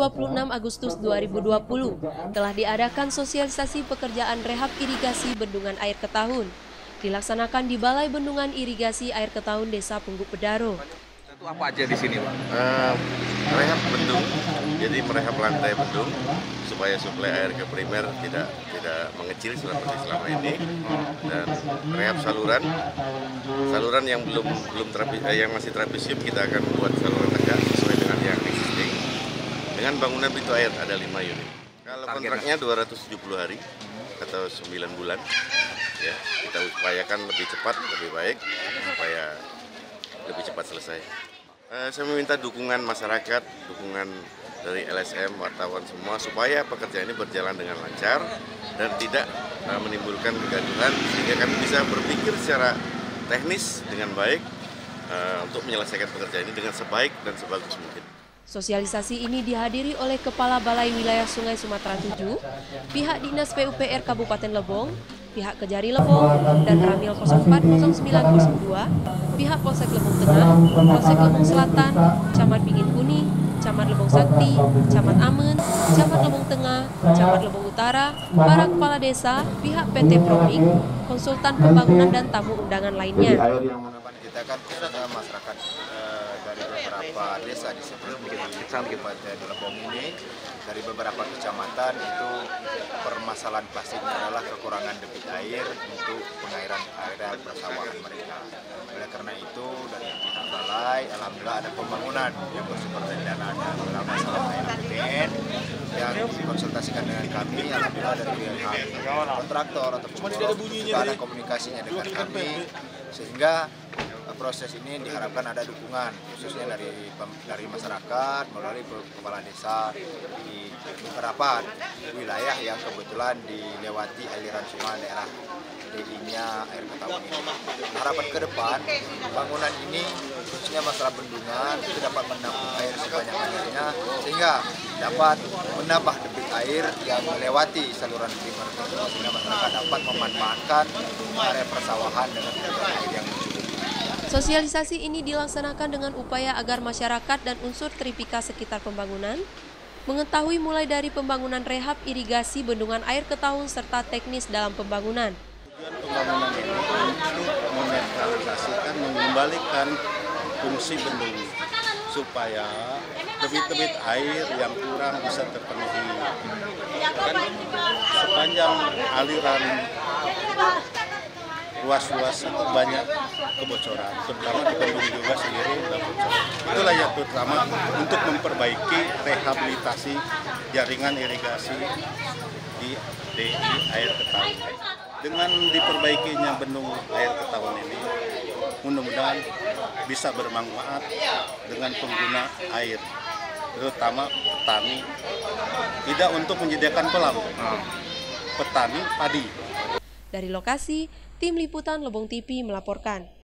26 Agustus 2020 telah diadakan sosialisasi pekerjaan rehab irigasi bendungan air Ketahun. Dilaksanakan di Balai Bendungan Irigasi Air Ketahun Desa Pungguk Pedaro. Itu apa aja di sini, Pak? Rehab bendung, jadi merehab lantai bendung supaya suplai air ke primer tidak mengecil seperti selama ini, dan rehab saluran yang yang masih trapesium kita akan buat saluran tegak sesuai dengan yang existing. Dengan bangunan pintu air ada 5 unit. Kalau kontraknya 270 hari atau 9 bulan, ya kita upayakan lebih cepat lebih baik supaya lebih cepat selesai. Saya meminta dukungan masyarakat, dukungan dari LSM, wartawan semua supaya pekerjaan ini berjalan dengan lancar dan tidak menimbulkan kegaduhan sehingga kami bisa berpikir secara teknis dengan baik untuk menyelesaikan pekerjaan ini dengan sebaik dan sebagus mungkin. Sosialisasi ini dihadiri oleh Kepala Balai Wilayah Sungai Sumatera 7, pihak Dinas PUPR Kabupaten Lebong, pihak Kejari Lebong, dan Ramil 040902, pihak Polsek Lebong Tengah, Polsek Lebong Selatan, Camat Bingin Kuning, Camat Lebong Sakti, Camat Amen, Camat Lebong Tengah, Camat Lebong Utara, para kepala desa, pihak PT Promik, konsultan pembangunan dan tamu undangan lainnya. Kita kan khususnya masyarakat dari beberapa desa di sekitar Kabupaten Lebong ini, dari beberapa kecamatan itu permasalahan pastinya adalah kekurangan debit air untuk pengairan area persawahan mereka. Oleh karena itu dari pihak balai, alhamdulillah ada pembangunan yang bersumber dari dana dalam masalah air BPN yang dikonsultasikan dengan kami, alhamdulillah dari pihak kontraktor atau juga ada komunikasinya dengan kami, sehingga proses ini diharapkan ada dukungan khususnya dari masyarakat melalui kepala desa di beberapa wilayah yang kebetulan dilewati aliran sungai daerah DI-nya air Ketahun ini. Harapan ke depan bangunan ini khususnya masalah bendungan itu dapat menampung air sebanyak-banyaknya sehingga dapat menambah debit air yang melewati saluran primer sehingga masyarakat dapat memanfaatkan area persawahan dengan air yang Sosialisasi ini dilaksanakan dengan upaya agar masyarakat dan unsur Tripika sekitar pembangunan mengetahui mulai dari pembangunan rehab irigasi bendungan air Ketahun serta teknis dalam pembangunan. Tujuan pembangunan ini untuk menetralisasikan, mengembalikan fungsi bendung supaya debit-debit air yang kurang bisa terpenuhi. Dan sepanjang aliran luas-luas itu banyak kebocoran, terutama di bendung juga sendiri sudah bocor. Itulah yang terutama untuk memperbaiki rehabilitasi jaringan irigasi di DI Air Ketahun. Dengan diperbaikinya bendung air Ketahun ini, mudah-mudahan bisa bermanfaat dengan pengguna air, terutama petani, tidak untuk menyediakan kolam, petani padi. Dari lokasi, Tim Liputan Lebong TV melaporkan.